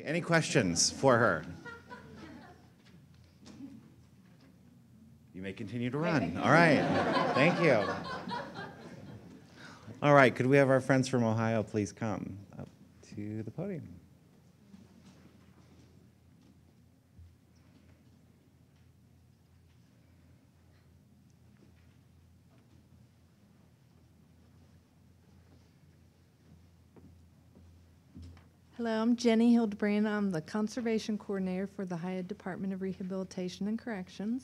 Any questions for her? You may continue to run. All right. Thank you. All right. Could we have our friends from Ohio please come up to the podium? Hello, I'm Jenny Hildebrand. I'm the Conservation Coordinator for the Ohio Department of Rehabilitation and Corrections.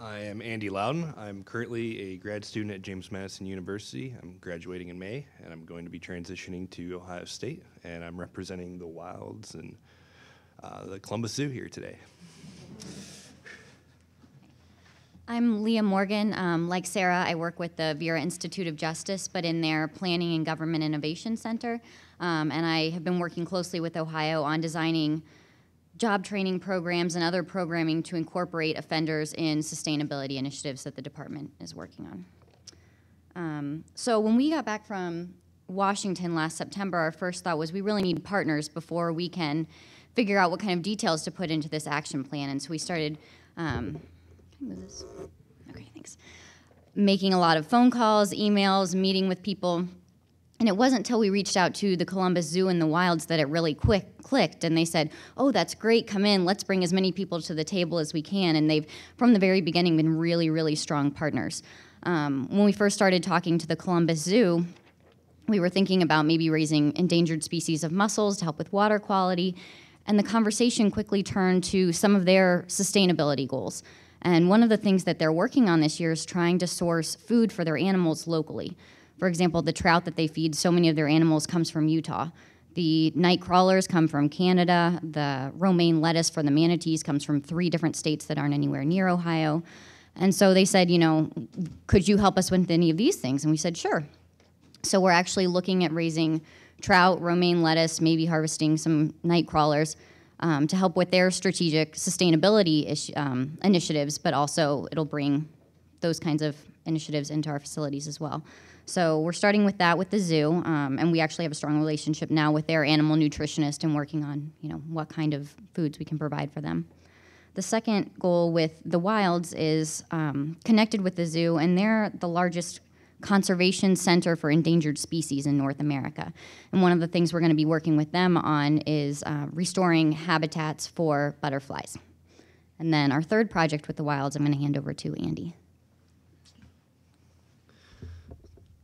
I am Andy Loudon. I'm currently a grad student at James Madison University. I'm graduating in May, and I'm going to be transitioning to Ohio State, and I'm representing the Wilds and the Columbus Zoo here today. I'm Leah Morgan. Like Sarah, I work with the Vera Institute of Justice, but in their Planning and Government Innovation Center. And I have been working closely with Ohio on designing job training programs and other programming to incorporate offenders in sustainability initiatives that the department is working on. So when we got back from Washington last September, our first thought was we really need partners before we can figure out what kind of details to put into this action plan. And so we started move this? Okay, thanks. Making a lot of phone calls, emails, meeting with people. And it wasn't until we reached out to the Columbus Zoo and the Wilds that it really clicked. And they said, oh, that's great, come in, let's bring as many people to the table as we can. And they've, from the very beginning, been really, really strong partners. When we first started talking to the Columbus Zoo, we were thinking about maybe raising endangered species of mussels to help with water quality. And the conversation quickly turned to some of their sustainability goals. And one of the things that they're working on this year is trying to source food for their animals locally. For example, the trout that they feed so many of their animals comes from Utah. The night crawlers come from Canada. The romaine lettuce for the manatees comes from 3 different states that aren't anywhere near Ohio. And so they said, you know, could you help us with any of these things? And we said, sure. So we're actually looking at raising trout, romaine lettuce, maybe harvesting some night crawlers, to help with their strategic sustainability initiatives, but also it'll bring those kinds of initiatives into our facilities as well. So we're starting with that with the zoo, and we actually have a strong relationship now with their animal nutritionist and working on, you know, what kind of foods we can provide for them. The second goal with the Wilds is connected with the zoo, and they're the largest conservation center for endangered species in North America. And one of the things we're going to be working with them on is restoring habitats for butterflies. And then our third project with the Wilds, I'm going to hand over to Andy.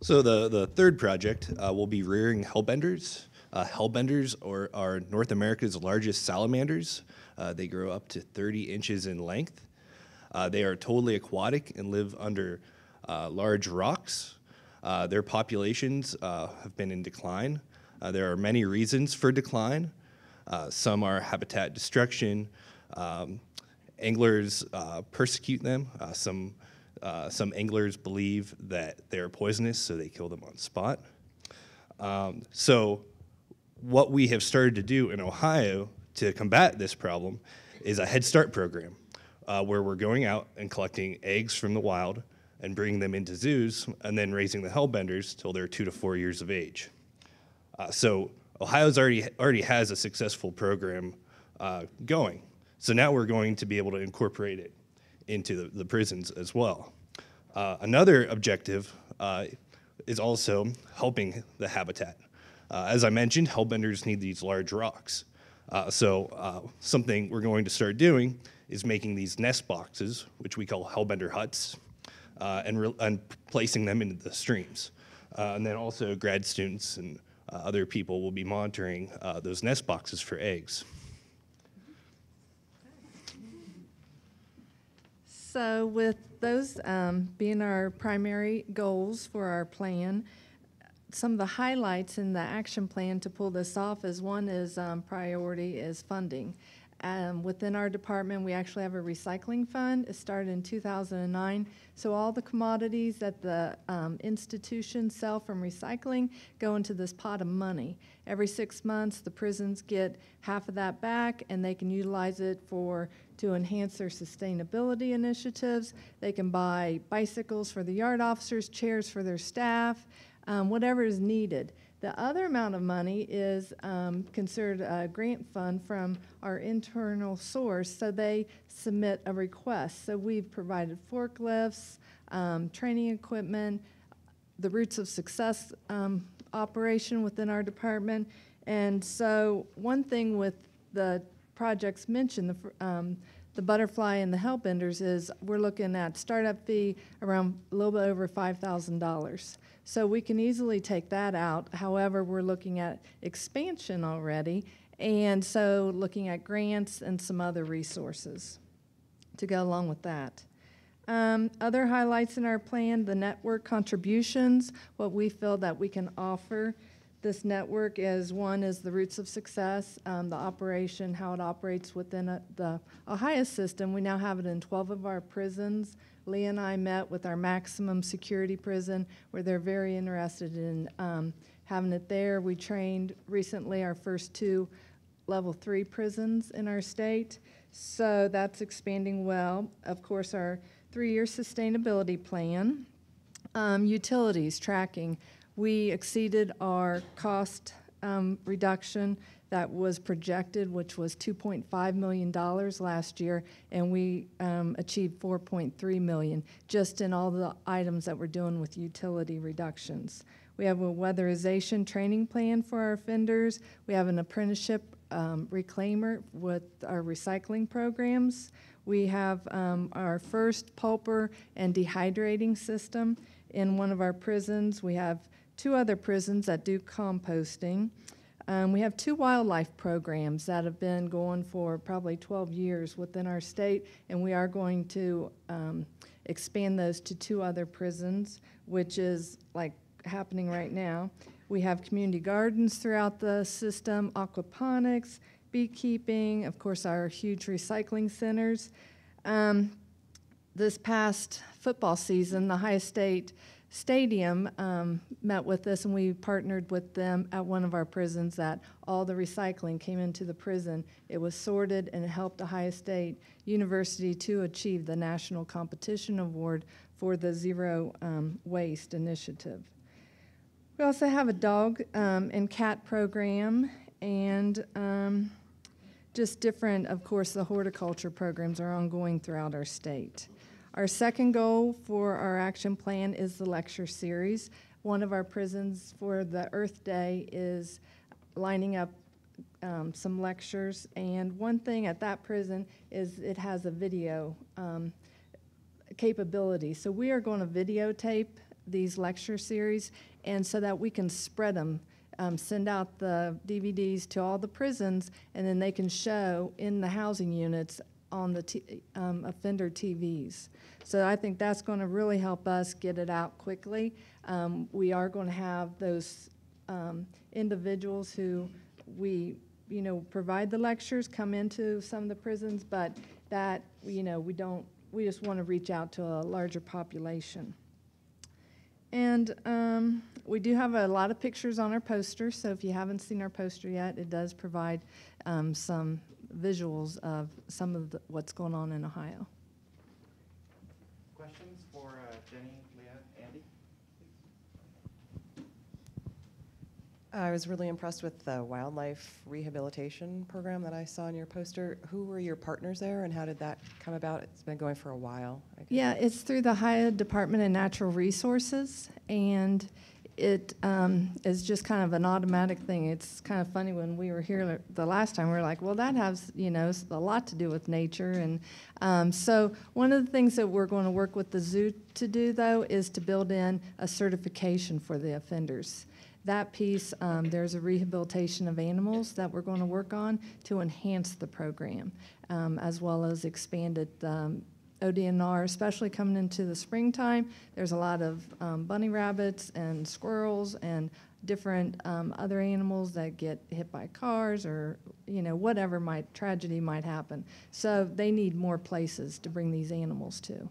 So the third project will be rearing hellbenders. Hellbenders are North America's largest salamanders. They grow up to 30 inches in length. They are totally aquatic and live under large rocks. Their populations have been in decline. There are many reasons for decline. Some are habitat destruction. Anglers persecute them. Some anglers believe that they're poisonous, so they kill them on spot. So what we have started to do in Ohio to combat this problem is a Head Start program where we're going out and collecting eggs from the wild and bringing them into zoos and then raising the hellbenders till they're 2 to 4 years of age. So Ohio's already has a successful program going. So now we're going to be able to incorporate it into the prisons as well. Another objective is also helping the habitat. As I mentioned, hellbenders need these large rocks. So something we're going to start doing is making these nest boxes, which we call hellbender huts, and placing them into the streams. And then also grad students and other people will be monitoring those nest boxes for eggs. So with those being our primary goals for our plan, some of the highlights in the action plan to pull this off is one is priority is funding. Within our department, we actually have a recycling fund. It started in 2009. So all the commodities that the institutions sell from recycling go into this pot of money. Every 6 months, the prisons get half of that back, and they can utilize it to enhance their sustainability initiatives. They can buy bicycles for the yard officers, chairs for their staff, whatever is needed. The other amount of money is considered a grant fund from our internal source, so they submit a request. So we've provided forklifts, training equipment, the Roots of Success operation within our department. And so one thing with the projects mentioned, the Butterfly and the Hellbenders, is we're looking at startup fee around a little bit over $5,000. So we can easily take that out. However, we're looking at expansion already, and so looking at grants and some other resources to go along with that. Other highlights in our plan, the network contributions, what we feel that we can offer this network is, one is the Roots of Success, the operation, how it operates within the Ohio system. We now have it in 12 of our prisons. Lee and I met with our maximum security prison where they're very interested in having it there. We trained recently our first 2 level 3 prisons in our state, so that's expanding well. Of course, our 3-year sustainability plan, utilities tracking. We exceeded our cost reduction that was projected, which was $2.5 million last year, and we achieved $4.3 million just in all the items that we're doing with utility reductions. We have a weatherization training plan for our offenders. We have an apprenticeship reclaimer with our recycling programs. We have our first pulper and dehydrating system in one of our prisons. We have 2 other prisons that do composting. We have 2 wildlife programs that have been going for probably 12 years within our state, and we are going to expand those to 2 other prisons, which is like happening right now. We have community gardens throughout the system, aquaponics, beekeeping, of course, our huge recycling centers. This past football season, the Ohio State Stadium met with us, and we partnered with them at one of our prisons that all the recycling came into the prison. It was sorted, and it helped Ohio State University to achieve the National Competition Award for the Zero Waste Initiative. We also have a dog and cat program, and just different, of course, the horticulture programs are ongoing throughout our state. Our second goal for our action plan is the lecture series. One of our prisons for the Earth Day is lining up some lectures, and one thing at that prison is it has a video capability. So we are going to videotape these lecture series, and so that we can spread them, send out the DVDs to all the prisons, and then they can show in the housing units on the offender TVs. So I think that's going to really help us get it out quickly. We are going to have those individuals who we, provide the lectures come into some of the prisons, but that, we just want to reach out to a larger population. And we do have a lot of pictures on our poster, so if you haven't seen our poster yet, it does provide some visuals of some of what's going on in Ohio. Questions for Jenny, Leah, Andy? I was really impressed with the wildlife rehabilitation program that I saw in your poster. Who were your partners there, and how did that come about? It's been going for a while. Yeah, it's through the Ohio Department of Natural Resources, and it is just kind of an automatic thing. It's kind of funny, when we were here the last time, we were like, well, that has, a lot to do with nature. And so one of the things that we're going to work with the zoo to do, though, is to build in a certification for the offenders. That piece, there's a rehabilitation of animals that we're going to work on to enhance the program, as well as expand it. ODNR, especially coming into the springtime, there's a lot of bunny rabbits and squirrels and different other animals that get hit by cars, or whatever tragedy might happen. So they need more places to bring these animals to.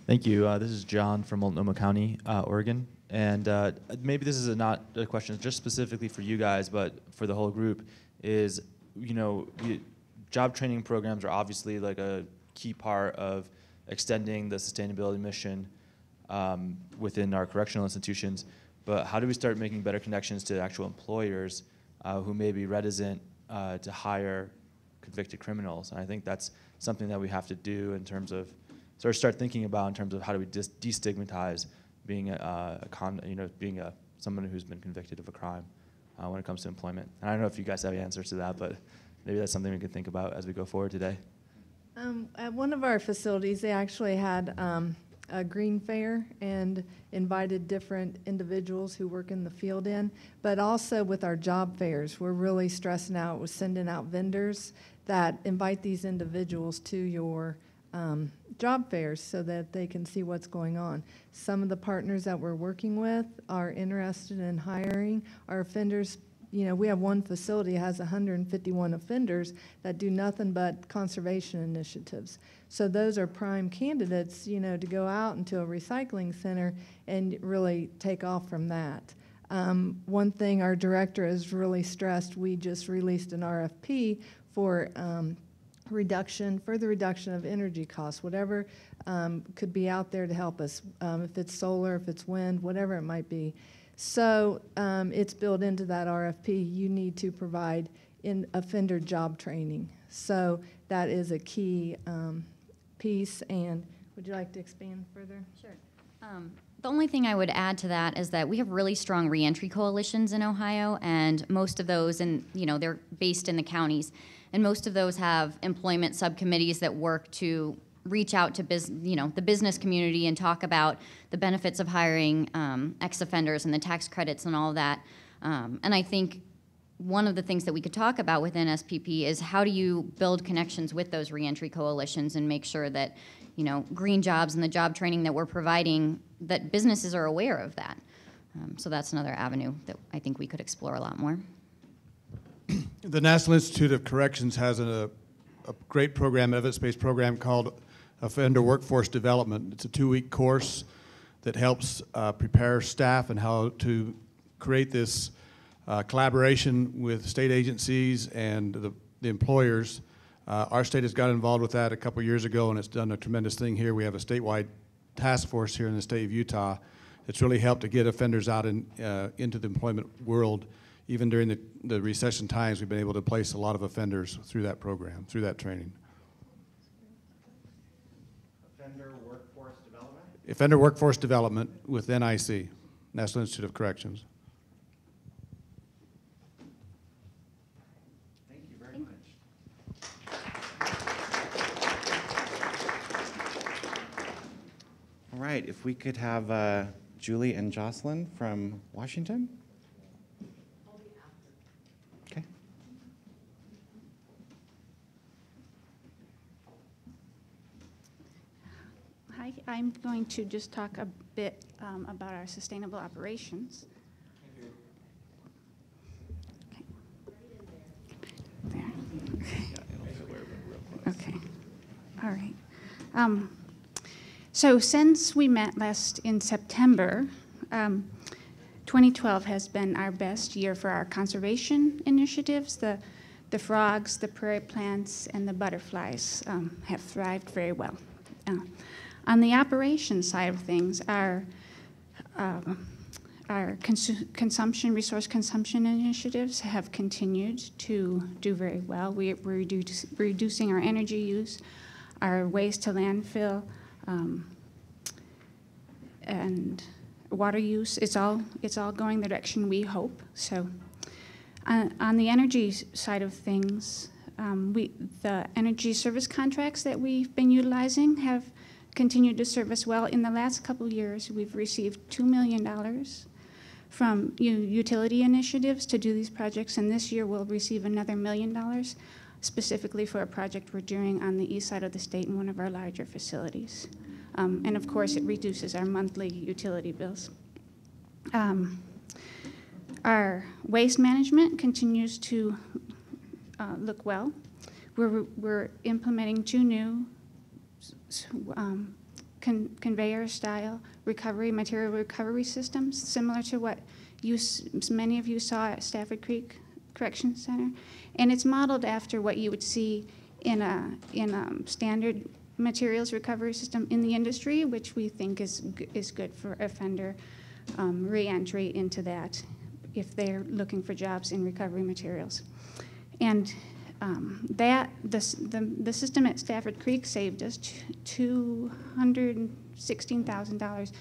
Thank you. This is John from Multnomah County, Oregon. And maybe this is not a question just specifically for you guys, but for the whole group, is job training programs are obviously like a key part of extending the sustainability mission within our correctional institutions. But how do we start making better connections to actual employers who may be reticent to hire convicted criminals? And I think that's something that we have to do in terms of start thinking about in terms of how do we destigmatize being someone who's been convicted of a crime when it comes to employment. And I don't know if you guys have answers to that, but maybe that's something we can think about as we go forward today. At one of our facilities, they actually had a green fair and invited different individuals who work in the field in, but also with our job fairs, we're really stressing out with sending out vendors that invite these individuals to your job fairs so that they can see what's going on. Some of the partners that we're working with are interested in hiring our offenders. We have one facility that has 151 offenders that do nothing but conservation initiatives. So those are prime candidates, to go out into a recycling center and really take off from that. One thing our director has really stressed, we just released an RFP for further reduction of energy costs, whatever could be out there to help us, if it's solar, if it's wind, whatever it might be. So it's built into that RFP. You need to provide offender job training. So that is a key piece. And would you like to expand further? Sure. The only thing I would add to that is that we have really strong reentry coalitions in Ohio, and most of those, they're based in the counties, and most of those have employment subcommittees that work to reach out to the business community and talk about the benefits of hiring ex-offenders and the tax credits and all of that. And I think one of the things that we could talk about within SPP is how do you build connections with those reentry coalitions and make sure that green jobs and the job training that we're providing, that businesses are aware of that. So that's another avenue that I think we could explore a lot more. The National Institute of Corrections has a great program, evidence-based program called Offender Workforce Development. It's a 2-week course that helps prepare staff and how to create this collaboration with state agencies and the employers. Our state has got involved with that a couple years ago, and it's done a tremendous thing here. We have a statewide task force here in the state of Utah that's really helped to get offenders out into the employment world. Even during the recession times, we've been able to place a lot of offenders through that program, through that training. Offender Workforce Development? Offender Workforce Development with NIC, National Institute of Corrections. Thank you very much. All right, if we could have Julie and Jocelyn from Washington. Okay. Hi, I'm going to just talk a bit about our sustainable operations. Okay. There. Okay. All right. So since we met last in September, 2012 has been our best year for our conservation initiatives. The frogs, the prairie plants, and the butterflies have thrived very well. On the operations side of things, our resource consumption initiatives have continued to do very well. We're reducing our energy use, our waste to landfill, and water use. It's all going the direction we hope. So, on the energy side of things, the energy service contracts that we've been utilizing have continued to serve us well. In the last couple of years, we've received $2 million from utility initiatives to do these projects, and this year we'll receive another $1 million, specifically for a project we're doing on the east side of the state in one of our larger facilities. And of course, it reduces our monthly utility bills. Our waste management continues to look well. We're implementing 2 new conveyor-style material recovery systems, similar to what many of you saw at Stafford Creek Correction Center, and it's modeled after what you would see in a standard materials recovery system in the industry, which we think is good for offender reentry into that if they're looking for jobs in recovery materials. And the system at Stafford Creek saved us $216,000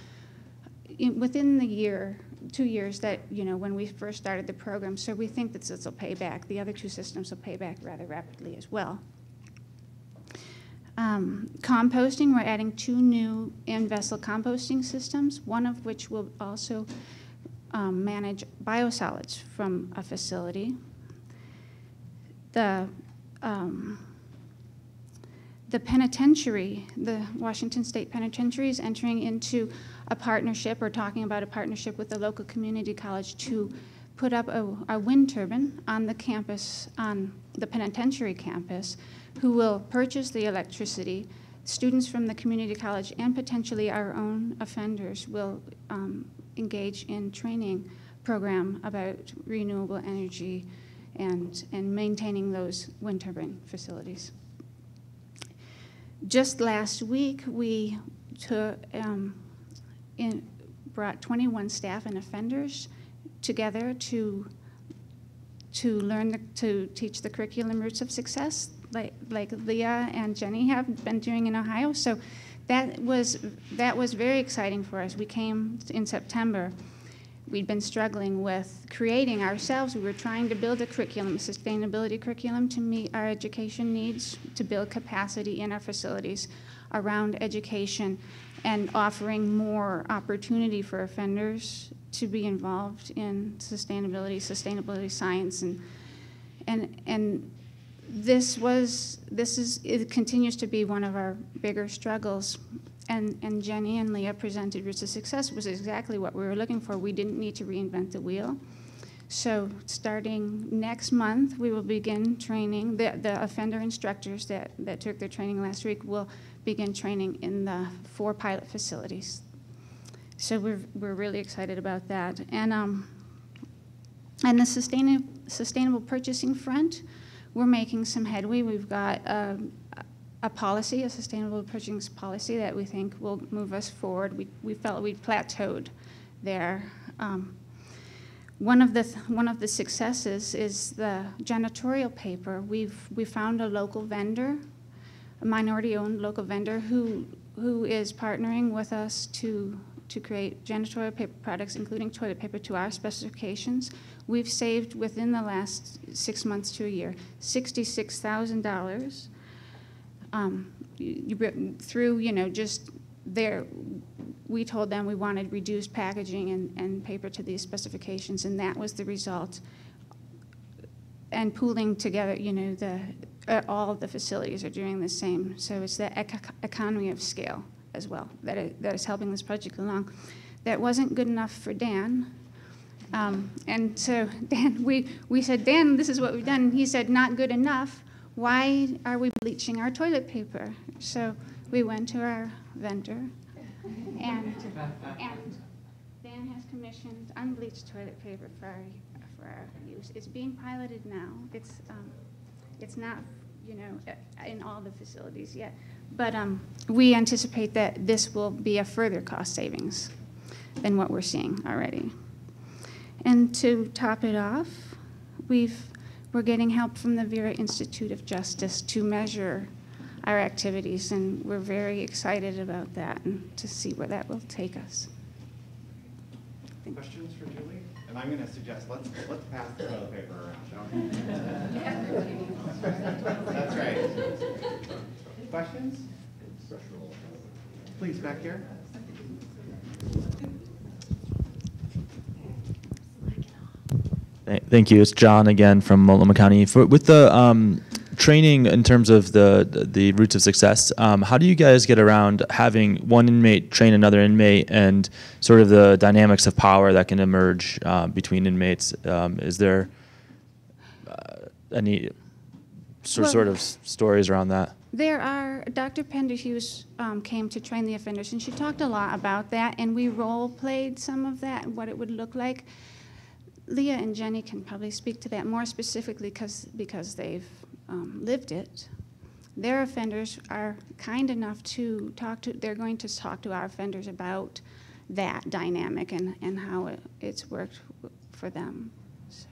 within the 2 years that, when we first started the program. So we think that this will pay back. The other two systems will pay back rather rapidly as well. Composting, we're adding 2 new in-vessel composting systems, one of which will also manage biosolids from a facility. The penitentiary, the Washington State Penitentiary, is entering into a partnership, or talking about a partnership with the local community college to put up a wind turbine on the campus, on the penitentiary campus, who will purchase the electricity. Students from the community college and potentially our own offenders will engage in training program about renewable energy and maintaining those wind turbine facilities. Just last week, we brought 21 staff and offenders together to teach the curriculum Roots of Success, like Leah and Jenny have been doing in Ohio. So that was very exciting for us. We came in September. We'd been struggling with creating ourselves. We were trying to build a curriculum, a sustainability curriculum, to meet our education needs, to build capacity in our facilities around education, and offering more opportunity for offenders to be involved in sustainability science, and it continues to be one of our bigger struggles. And Jenny and Leah presented Roots of Success was exactly what we were looking for. We didn't need to reinvent the wheel. So starting next month, we will begin training. The offender instructors that took their training last week will begin training in the 4 pilot facilities. So we're really excited about that. And the sustainable purchasing front, we're making some headway. We've got a policy, a sustainable purchasing policy that we think will move us forward. We felt we'd plateaued there. One of the successes is the janitorial paper. We found a local vendor, a minority-owned local vendor who is partnering with us to create janitorial paper products, including toilet paper, to our specifications. We've saved, within the last 6 months to a year, $66,000 through, just there. We told them we wanted reduced packaging and paper to these specifications, and that was the result. And pooling together, all of the facilities are doing the same. So it's the economy of scale as well that is helping this project along. That wasn't good enough for Dan. And so Dan, we said, Dan, this is what we've done. He said, not good enough. Why are we bleaching our toilet paper? So we went to our vendor, and Dan has commissioned unbleached toilet paper for our use. It's being piloted now. It's not, in all the facilities yet, but we anticipate that this will be a further cost savings than what we're seeing already. And to top it off, we're getting help from the Vera Institute of Justice to measure our activities, and we're very excited about that and to see where that will take us. Questions for Julie? And I'm going to suggest let's pass the toilet paper around, shall we? That's right. Questions? Please, back here. Thank you. It's John again from Multnomah County. With the training in terms of the Roots of Success, how do you guys get around having one inmate train another inmate and sort of the dynamics of power that can emerge between inmates? Is there any sort of stories around that? There are. Dr. Penderhughes came to train the offenders, and she talked a lot about that, and we role-played some of that and what it would look like. Leah and Jenny can probably speak to that more specifically because they've lived it. Their offenders are kind enough to they're going to talk to our offenders about that dynamic and how it's worked for them. So.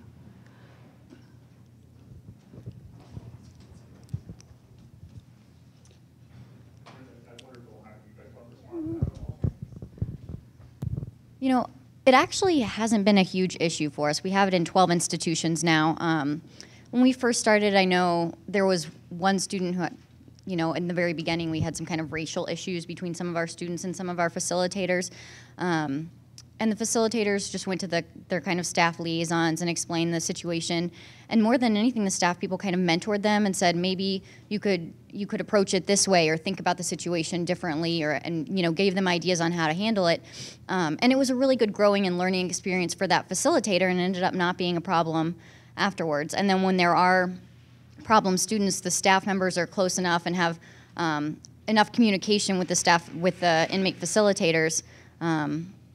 You know, it actually hasn't been a huge issue for us. We have it in 12 institutions now. When we first started, I know there was one student who, you know, in the very beginning, we had some kind of racial issues between some of our students and some of our facilitators. And the facilitators just went to their kind of staff liaisons and explained the situation. And more than anything, the staff people kind of mentored them and said, maybe you could approach it this way or think about the situation differently, and you know, gave them ideas on how to handle it. And it was a really good growing and learning experience for that facilitator, and ended up not being a problem afterwards. And then when there are problem students, the staff members are close enough and have enough communication with the staff, with the inmate facilitators.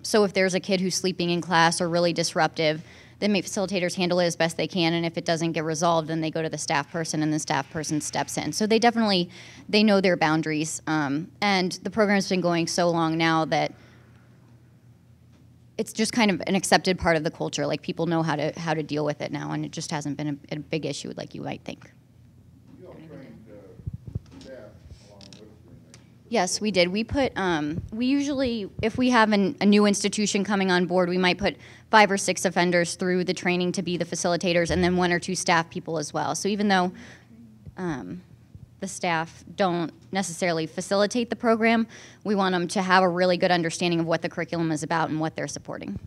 So if there's a kid who's sleeping in class or really disruptive, the inmate facilitators handle it as best they can, and if it doesn't get resolved, then they go to the staff person, and the staff person steps in. So they know their boundaries, and the program's been going so long now that it's just kind of an accepted part of the culture. Like, people know how to deal with it now, and it just hasn't been a big issue like you might think. You all trained staff along with the inmates? Yes, we did. We put, we usually, if we have a new institution coming on board, we might put 5 or 6 offenders through the training to be the facilitators, and then 1 or 2 staff people as well. So even though the staff don't necessarily facilitate the program, we want them to have a really good understanding of what the curriculum is about and what they're supporting.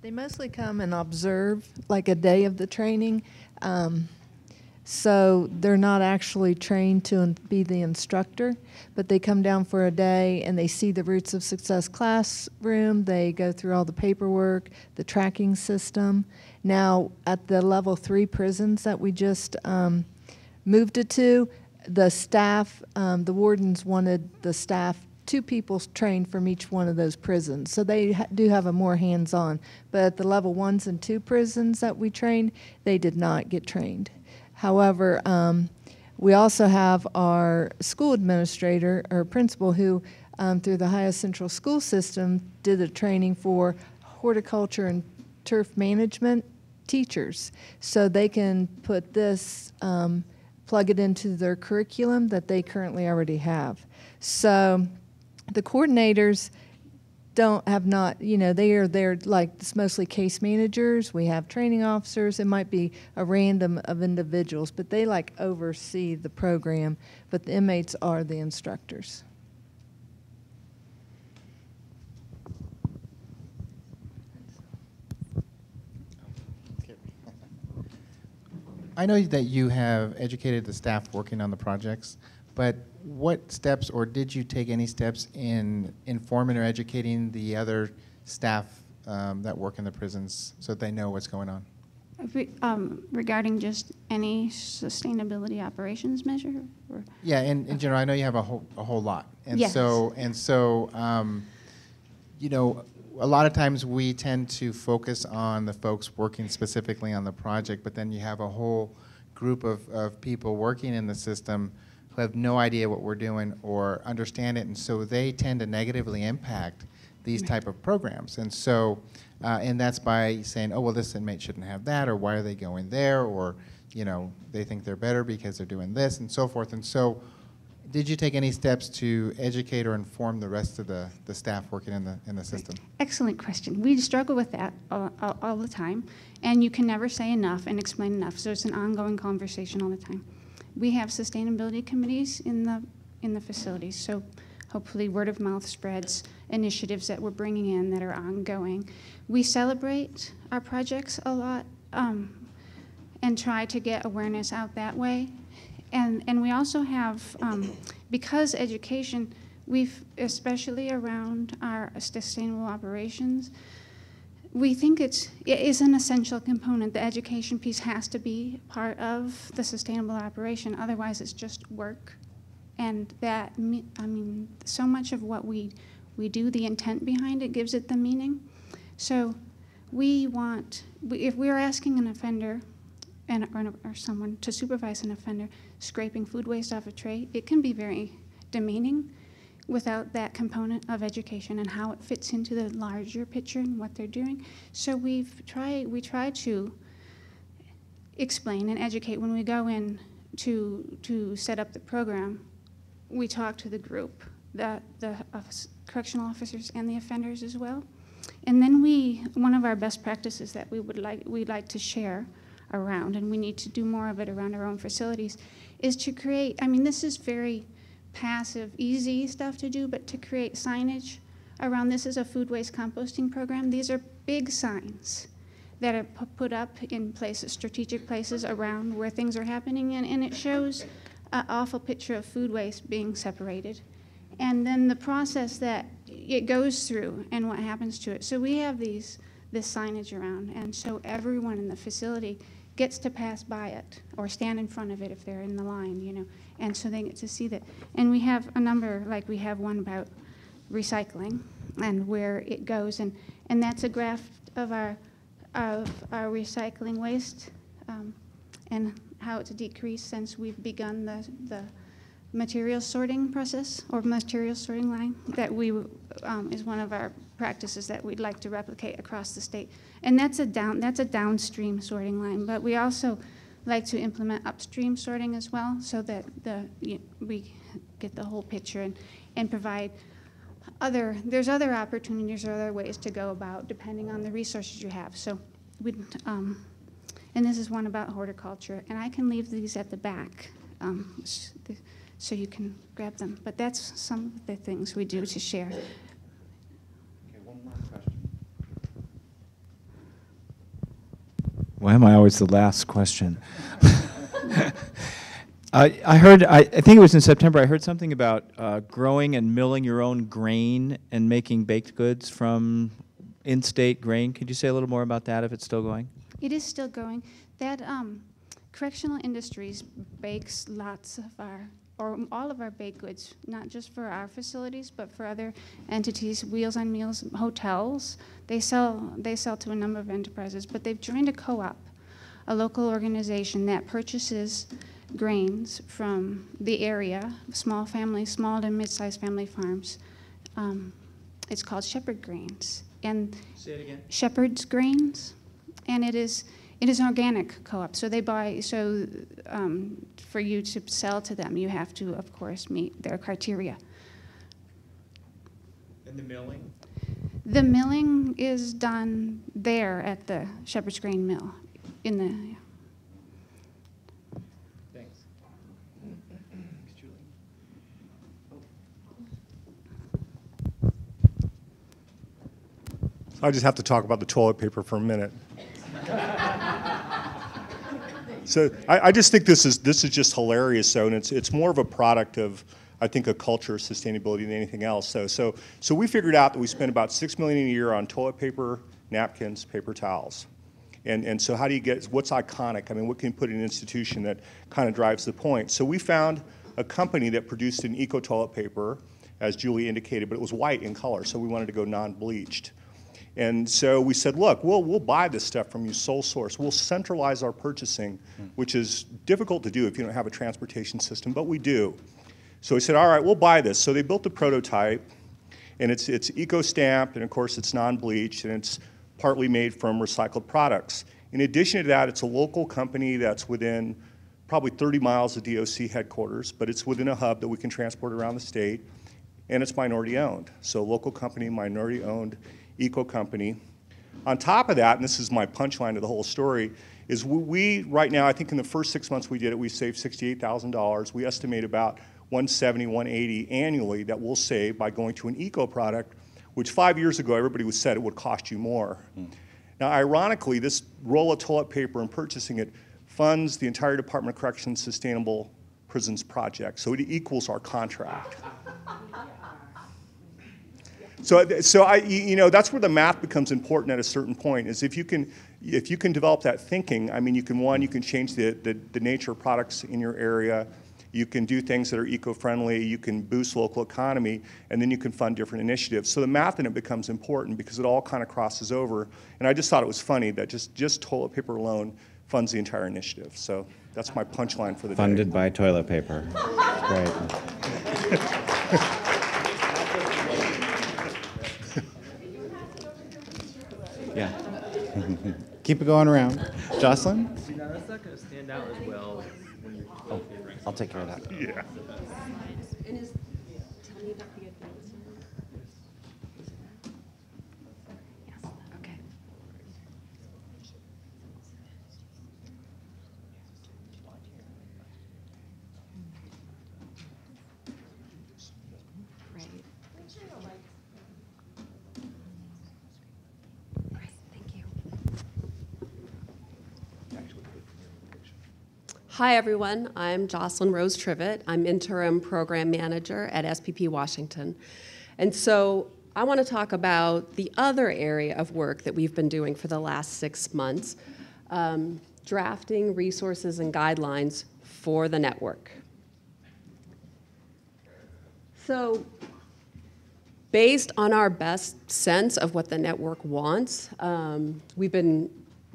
They mostly come and observe like a day of the training. So they're not actually trained to be the instructor, but they come down for a day and they see the Roots of Success classroom. They go through all the paperwork, the tracking system. Now, at the level 3 prisons that we just moved it to, the staff, the wardens wanted the staff, 2 people trained from each one of those prisons. So they do have a more hands-on. But at the level 1s and 2 prisons that we trained, they did not get trained. However, we also have our school administrator or principal who, through the Ohio Central School System, did a training for horticulture and turf management teachers. So they can put this, plug it into their curriculum that they currently already have. So the coordinators they're like, it's mostly case managers. We have training officers. It might be a random of individuals, but they like oversee the program, but the inmates are the instructors. I know that you have educated the staff working on the projects, but what steps, or did you take any steps in informing or educating the other staff that work in the prisons so that they know what's going on? Regarding just any sustainability operations measure? Or? Yeah, in general, I know you have a whole lot. And yes. so, you know, a lot of times we tend to focus on the folks working specifically on the project, but then you have a whole group of people working in the system who have no idea what we're doing or understand it, and so they tend to negatively impact these type of programs. And so, and that's by saying, oh, well, this inmate shouldn't have that, or why are they going there, or, you know, they think they're better because they're doing this, and so forth. And so, did you take any steps to educate or inform the rest of the staff working in the system? Excellent question. We struggle with that all the time, and you can never say enough and explain enough, so it's an ongoing conversation all the time. We have sustainability committees in the facilities, so hopefully word of mouth spreads initiatives that we're bringing in that are ongoing. We celebrate our projects a lot and try to get awareness out that way. And we also have, because education, we've, especially around our sustainable operations, we think it is an essential component. The education piece has to be part of the sustainable operation, otherwise it's just work. And that, I mean, so much of what we do, the intent behind it gives it the meaning. So if we're asking an offender or someone to supervise an offender scraping food waste off a tray, it can be very demeaning without that component of education and how it fits into the larger picture and what they're doing. So we try to explain and educate when we go in to set up the program. We talk to the group, the correctional officers and the offenders as well. And then one of our best practices that we'd like to share around, and we need to do more of it around our own facilities, is to create, I mean, this is very passive, easy stuff to do, but to create signage around this is a food waste composting program. These are big signs that are put up in places, strategic places around where things are happening, and it shows an awful picture of food waste being separated. And then the process that it goes through and what happens to it. So we have this signage around, and so everyone in the facility gets to pass by it or stand in front of it if they're in the line, you know, and so they get to see that. And we have a number, like we have one about recycling and where it goes, and that's a graph of our recycling waste and how it's decreased since we've begun the material sorting process or material sorting line that is one of our practices that we'd like to replicate across the state. And that's a downstream sorting line, but we also like to implement upstream sorting as well so that we get the whole picture and provide there's other opportunities or other ways to go about depending on the resources you have. So and this is one about horticulture, and I can leave these at the back so you can grab them. But that's some of the things we do to share. Okay, one more question. Why am I always the last question? I think it was in September, I heard something about growing and milling your own grain and making baked goods from in-state grain. Could you say a little more about that if it's still going? It is still going. That Correctional Industries bakes lots of all of our baked goods, not just for our facilities, but for other entities, Wheels on Meals, hotels. They sell to a number of enterprises, but they've joined a co-op, a local organization that purchases grains from the area, small to mid-sized family farms. It's called Shepherd Grains. And say it again. Shepherd's Grains, and it is an organic co-op. So they buy. For you to sell to them, you have to, of course, meet their criteria. And the milling? The milling is done there at the Shepherd's Grain Mill. Thanks. I just have to talk about the toilet paper for a minute. So I just think this is just hilarious. So, and it's more of a product of, I think, a culture of sustainability than anything else. So we figured out that we spend about $6 million a year on toilet paper, napkins, paper towels. And so how do you what's iconic? I mean, what can you put in an institution that kind of drives the point? So we found a company that produced an eco toilet paper, as Julie indicated, but it was white in color, so we wanted to go non-bleached. And so we said, look, we'll buy this stuff from you sole source. We'll centralize our purchasing, which is difficult to do if you don't have a transportation system, but we do. So we said, all right, we'll buy this. So they built the prototype, and it's eco-stamped, and of course it's non-bleached, and it's partly made from recycled products. In addition to that, it's a local company that's within probably 30 miles of DOC headquarters, but it's within a hub that we can transport around the state, and it's minority owned. So local company, minority owned, eco company. On top of that, and this is my punchline to the whole story, is we right now, I think in the first 6 months we did it, we saved $68,000. We estimate about $170, $180 annually that we'll save by going to an eco product, which 5 years ago everybody said it would cost you more. Now, ironically, this roll of toilet paper and purchasing it funds the entire Department of Corrections Sustainable Prisons project, so it equals our contract. So that's where the math becomes important at a certain point, is if you can develop that thinking, I mean, you can change the nature of products in your area, you can do things that are eco-friendly, you can boost local economy, and then you can fund different initiatives. So the math in it becomes important because it all kind of crosses over. And I just thought it was funny that just toilet paper alone funds the entire initiative. So that's my punchline for the day. Funded by toilet paper. Great. Yeah. Keep it going around. Jocelyn? No, that's not going to stand out as well when you're. Oh, I'll take care of that. Yeah. Hi, everyone. I'm Jocelyn Rose Trivet. I'm interim program manager at SPP Washington. And so I want to talk about the other area of work that we've been doing for the last 6 months, drafting resources and guidelines for the network. So based on our best sense of what the network wants, we've been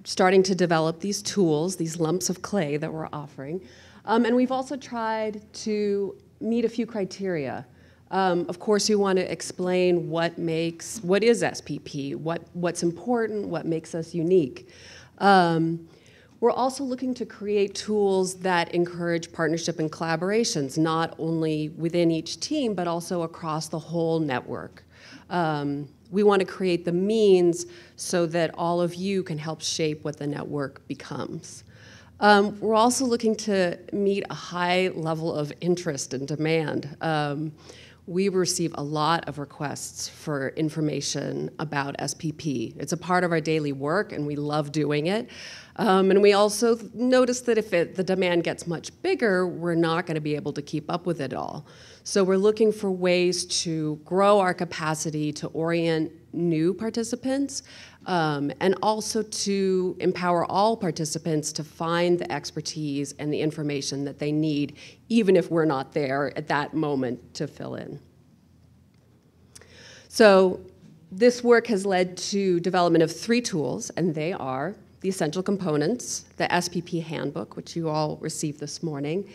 starting to develop these tools, these lumps of clay that we're offering. And we've also tried to meet a few criteria. Of course, we want to explain what is SPP, what's important, what makes us unique. We're also looking to create tools that encourage partnership and collaborations, not only within each team, but also across the whole network. We want to create the means so that all of you can help shape what the network becomes. We're also looking to meet a high level of interest and demand. We receive a lot of requests for information about SPP. It's a part of our daily work, and we love doing it. And we also notice that if the demand gets much bigger, we're not going to be able to keep up with it all. So we're looking for ways to grow our capacity to orient new participants, and also to empower all participants to find the expertise and the information that they need, even if we're not there at that moment to fill in. So this work has led to development of 3 tools, and they are the essential components, the SPP handbook, which you all received this morning,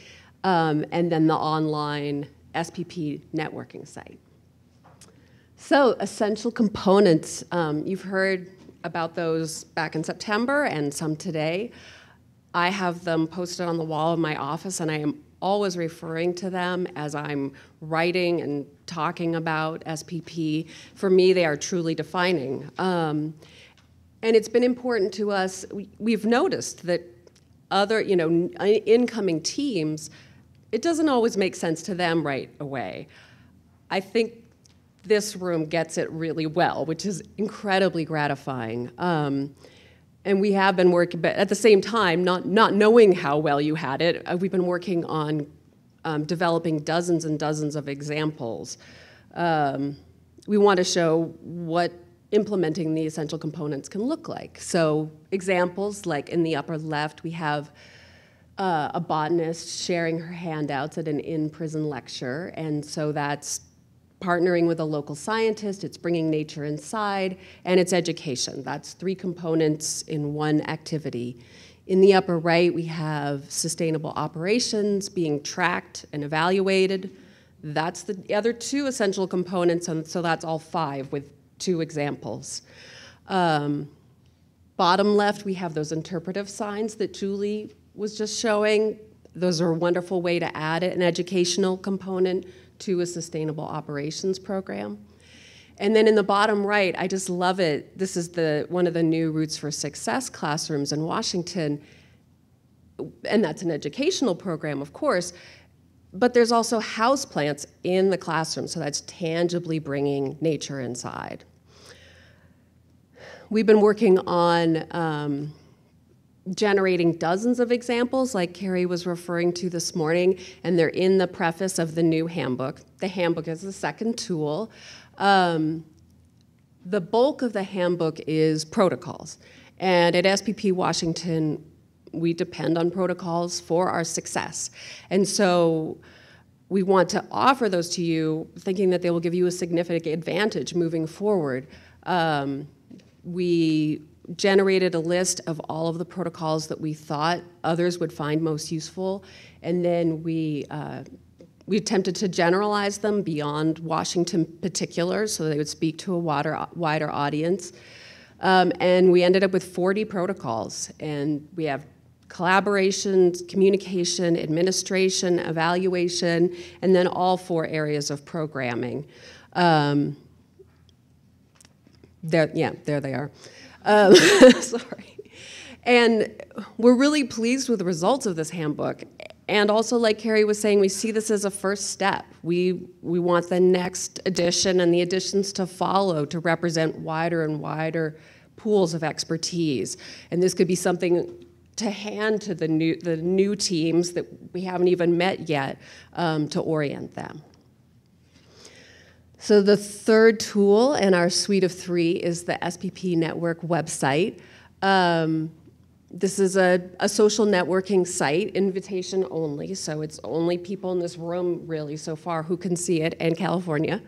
and then the online SPP networking site. So essential components, you've heard about those back in September and some today. I have them posted on the wall of my office, and I am always referring to them as I'm writing and talking about SPP. For me, they are truly defining. And it's been important to us. We've noticed that other, incoming teams, it doesn't always make sense to them right away. I think this room gets it really well, which is incredibly gratifying. And we have been working, but at the same time, not knowing how well you had it, we've been working on developing dozens and dozens of examples. We want to show what implementing the essential components can look like. So examples, like in the upper left, we have a botanist sharing her handouts at an in-prison lecture, and so that's partnering with a local scientist, it's bringing nature inside, and it's education. That's 3 components in one activity. In the upper right, we have sustainable operations being tracked and evaluated. That's the other 2 essential components, and so that's all 5 with 2 examples. Bottom left, we have those interpretive signs that Julie was just showing. Those are a wonderful way to add an educational component to a sustainable operations program. And then in the bottom right, I just love it. This is one of the new Roots for Success classrooms in Washington, and that's an educational program, of course, but there's also houseplants in the classroom, so that's tangibly bringing nature inside. We've been working on generating dozens of examples like Carrie was referring to this morning, and they're in the preface of the new handbook. The handbook is the second tool. The bulk of the handbook is protocols. And at SPP Washington, we depend on protocols for our success. And so we want to offer those to you, thinking that they will give you a significant advantage moving forward. We generated a list of all of the protocols that we thought others would find most useful, and then we attempted to generalize them beyond Washington particulars so they would speak to a wider audience. And we ended up with 40 protocols, and we have collaboration, communication, administration, evaluation, and then all 4 areas of programming. There they are. Sorry. And we're really pleased with the results of this handbook. And also, like Carrie was saying, we see this as a first step. We want the next edition and the editions to follow to represent wider and wider pools of expertise. And this could be something to hand to the new teams that we haven't even met yet to orient them. So the third tool in our suite of 3 is the SPP Network website. This is a social networking site, invitation only, so it's only people in this room really so far who can see it, and California.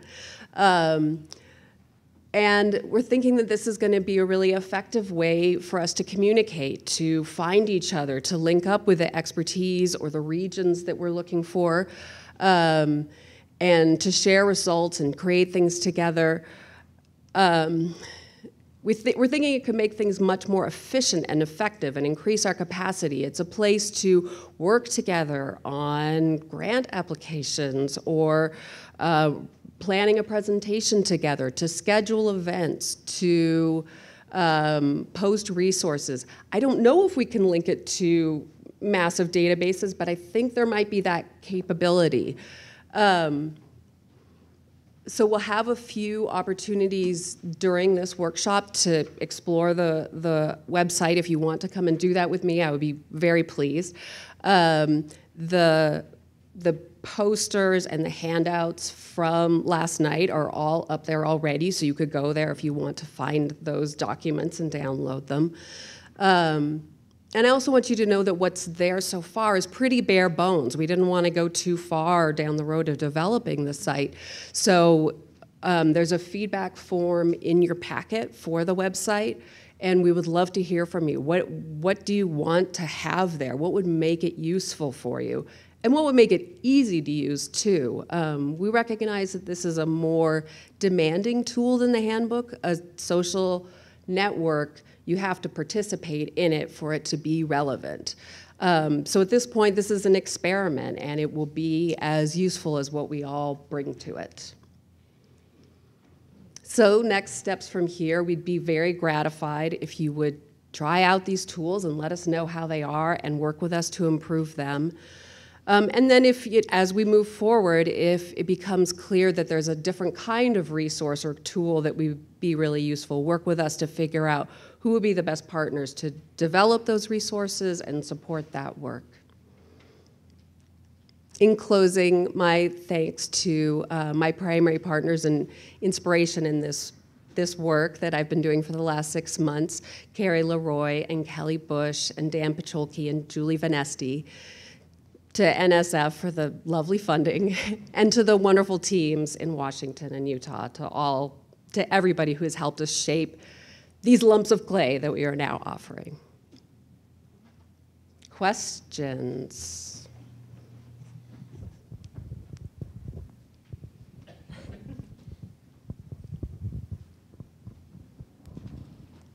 And we're thinking that this is going to be a really effective way for us to communicate, to find each other, to link up with the expertise or the regions that we're looking for, and to share results and create things together. We're thinking it could make things much more efficient and effective and increase our capacity. It's a place to work together on grant applications or planning a presentation together, to schedule events, to post resources. I don't know if we can link it to massive databases, but I think there might be that capability. So we'll have a few opportunities during this workshop to explore the website. If you want to come and do that with me, I would be very pleased. The posters and the handouts from last night are all up there already, so you could go there if you want to find those documents and download them. And I also want you to know that what's there so far is pretty bare bones. We didn't want to go too far down the road of developing the site. So there's a feedback form in your packet for the website, and we would love to hear from you. What do you want to have there? What would make it useful for you? And what would make it easy to use, too? We recognize that this is a more demanding tool than the handbook, a social network. You have to participate in it for it to be relevant. So at this point, this is an experiment, and it will be as useful as what we all bring to it. So next steps from here, we'd be very gratified if you would try out these tools and let us know how they are and work with us to improve them. And then as we move forward, if it becomes clear that there's a different kind of resource or tool that would be really useful, work with us to figure out who would be the best partners to develop those resources and support that work. In closing, my thanks to my primary partners and inspiration in this work that I've been doing for the last 6 months, Carrie Leroy and Kelly Bush and Dan Pacholke and Julie Vanesti, to NSF for the lovely funding, and to the wonderful teams in Washington and Utah, to everybody who has helped us shape these lumps of clay that we are now offering. Questions?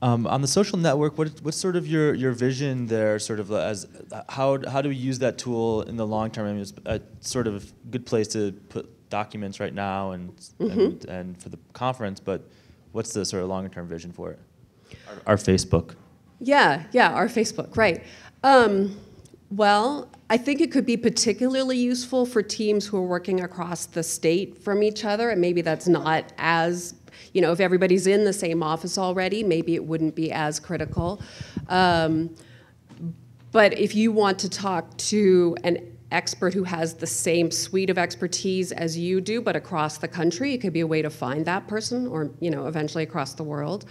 On the social network, what's sort of your vision there? Sort of as how do we use that tool in the long term? I mean, it's a sort of good place to put documents right now and for the conference. But what's the sort of longer term vision for it? Our Facebook. Yeah, our Facebook, right. Well, I think it could be particularly useful for teams who are working across the state from each other, and maybe that's not as, if everybody's in the same office already, maybe it wouldn't be as critical. But if you want to talk to an expert who has the same suite of expertise as you do, but across the country, it could be a way to find that person, or eventually across the world.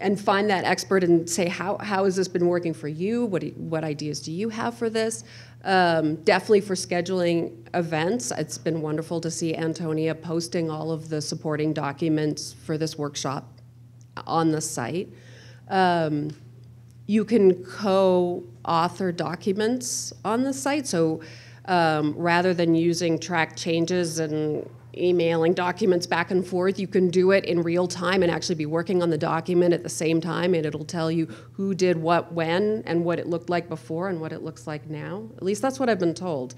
and find that expert and say, how has this been working for you? What ideas do you have for this? Definitely for scheduling events. It's been wonderful to see Antonia posting all of the supporting documents for this workshop on the site. You can co-author documents on the site, so rather than using track changes and emailing documents back and forth, you can do it in real time and actually be working on the document at the same time, and it'll tell you who did what when and what it looked like before and what it looks like now. At least that's what I've been told.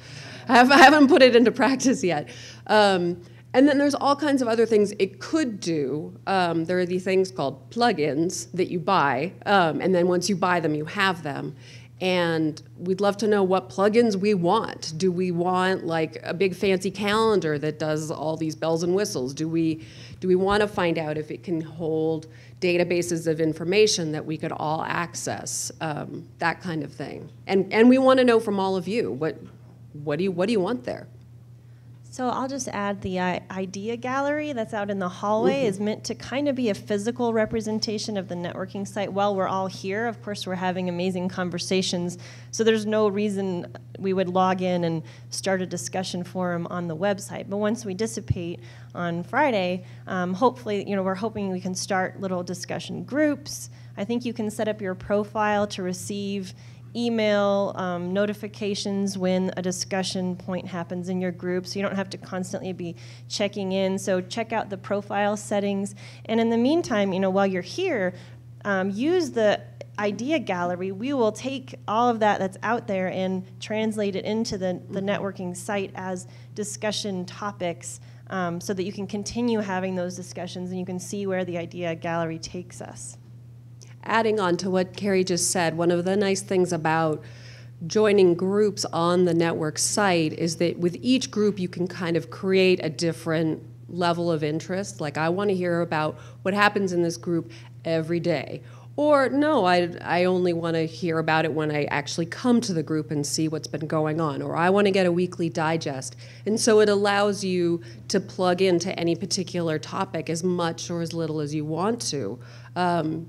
I haven't put it into practice yet. And then there's all kinds of other things it could do. There are these things called plugins that you buy, and then once you buy them, you have them. And we'd love to know what plugins we want. Do we want like a big fancy calendar that does all these bells and whistles? Do we want to find out if it can hold databases of information that we could all access? That kind of thing. And we want to know from all of you, what do you want there? So I'll just add the idea gallery that's out in the hallway is meant to kind of be a physical representation of the networking site while we're all here. Of course, we're having amazing conversations, so there's no reason we would log in and start a discussion forum on the website. But once we dissipate on Friday, hopefully, we're hoping we can start little discussion groups. I think you can set up your profile to receive email notifications when a discussion point happens in your group, so you don't have to constantly be checking in. So check out the profile settings. And in the meantime, while you're here, use the idea gallery. We will take all of that's out there and translate it into the networking site as discussion topics, so that you can continue having those discussions and you can see where the idea gallery takes us. Adding on to what Carrie just said, one of the nice things about joining groups on the network site is that with each group you can kind of create a different level of interest. Like, I want to hear about what happens in this group every day. Or, no, I only want to hear about it when I actually come to the group and see what's been going on. Or I want to get a weekly digest. And so it allows you to plug into any particular topic as much or as little as you want to.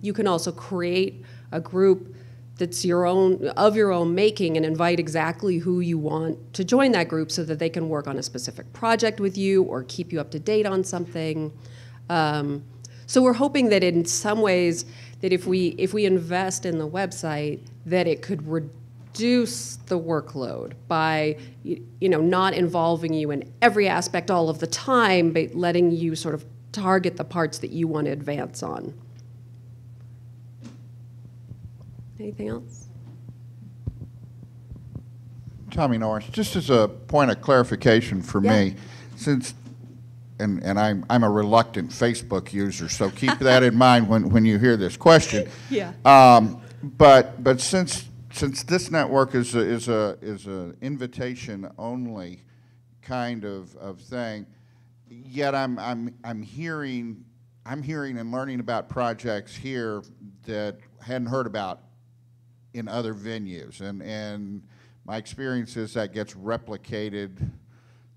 You can also create a group that's of your own making and invite exactly who you want to join that group so that they can work on a specific project with you or keep you up to date on something. So we're hoping that in some ways that if we invest in the website, that it could reduce the workload by not involving you in every aspect all of the time, but letting you sort of target the parts that you want to advance on. Anything else? Tommy Norris, just as a point of clarification for me, since, and I'm a reluctant Facebook user, so keep that in mind when you hear this question. Yeah. But since this network is a invitation only kind of thing, yet I'm hearing and learning about projects here that hadn't heard about in other venues, and my experience is that gets replicated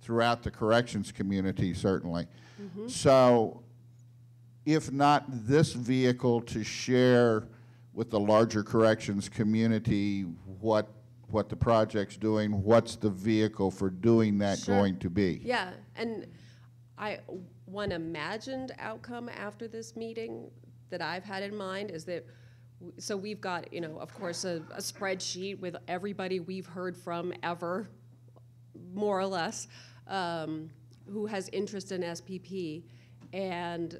throughout the corrections community, certainly. Mm-hmm. So if not this vehicle to share with the larger corrections community what the project's doing, what's the vehicle for doing that going to be? Yeah, and one imagined outcome after this meeting that I've had in mind is that so we've got, of course, a spreadsheet with everybody we've heard from ever, more or less, who has interest in SPP. And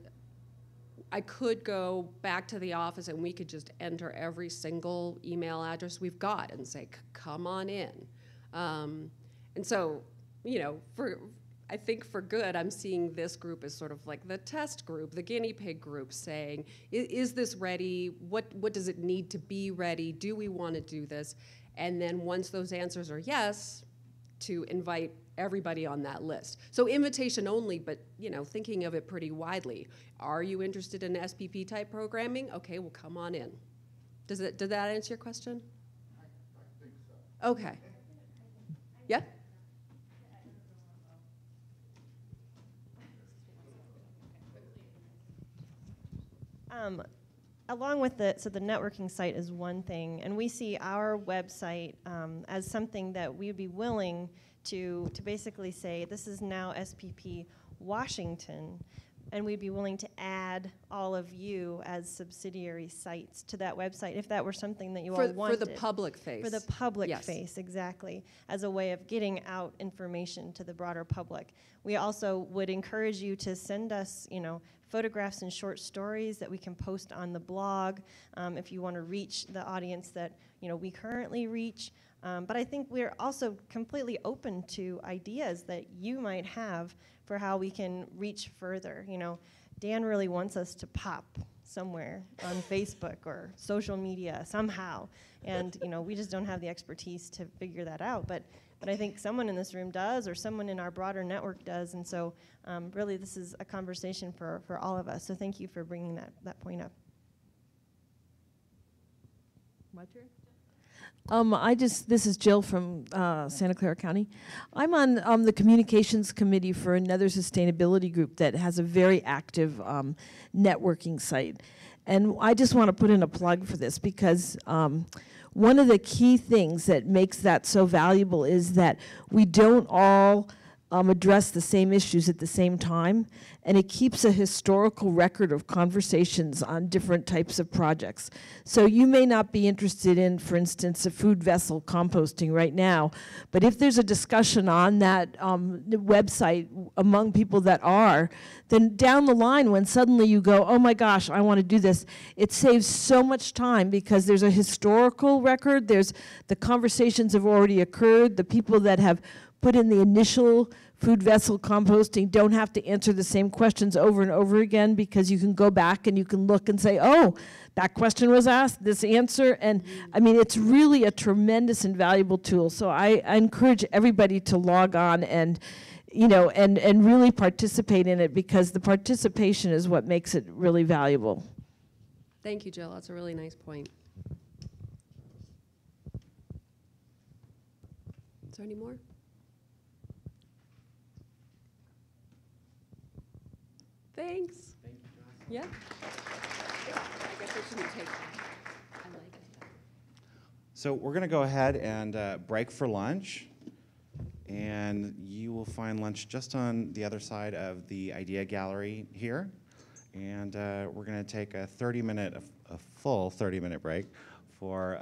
I could go back to the office and we could just enter every single email address we've got and say, come on in. And so, I think for good, I'm seeing this group as sort of like the test group, the guinea pig group, saying, is this ready? What does it need to be ready? Do we want to do this? And then once those answers are yes, to invite everybody on that list. So invitation only, but thinking of it pretty widely. Are you interested in SPP type programming? Okay, well, come on in. Did that answer your question? I think so. Okay. Yeah? along with the networking site is one thing, and we see our website as something that we would be willing to basically say, this is now SPP Washington, and we'd be willing to add all of you as subsidiary sites to that website if that were something that you all wanted. For the public face. For the public Yes. face, exactly, as a way of getting out information to the broader public. We also would encourage you to send us, photographs and short stories that we can post on the blog if you want to reach the audience that, we currently reach. But I think we're also completely open to ideas that you might have for how we can reach further. Dan really wants us to pop somewhere on Facebook or social media somehow, and we just don't have the expertise to figure that out. But I think someone in this room does, or someone in our broader network does, and so really this is a conversation for all of us. So thank you for bringing that point up. Roger? This is Jill from Santa Clara County. I'm on the communications committee for another sustainability group that has a very active networking site. And I just want to put in a plug for this because one of the key things that makes that so valuable is that we don't all address the same issues at the same time, and it keeps a historical record of conversations on different types of projects. So you may not be interested in, for instance, a food vessel composting right now, but if there's a discussion on that website among people that are, then down the line when suddenly you go, oh my gosh, I want to do this, it saves so much time because there's a historical record, there's the conversations have already occurred, the people that have put in the initial food vessel composting don't have to answer the same questions over and over again because you can go back and you can look and say, oh, that question was asked, this answer. And I mean, it's really a tremendous and valuable tool. So I encourage everybody to log on and, and really participate in it because the participation is what makes it really valuable. Thank you, Jill. That's a really nice point. Is there any more? Thanks. Thank you, Jocelyn. Yeah. I guess I shouldn't take that. I like it. So we're going to go ahead and break for lunch. And you will find lunch just on the other side of the Idea Gallery here. And we're going to take a full 30-minute break for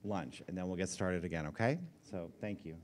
lunch. And then we'll get started again, okay? So thank you.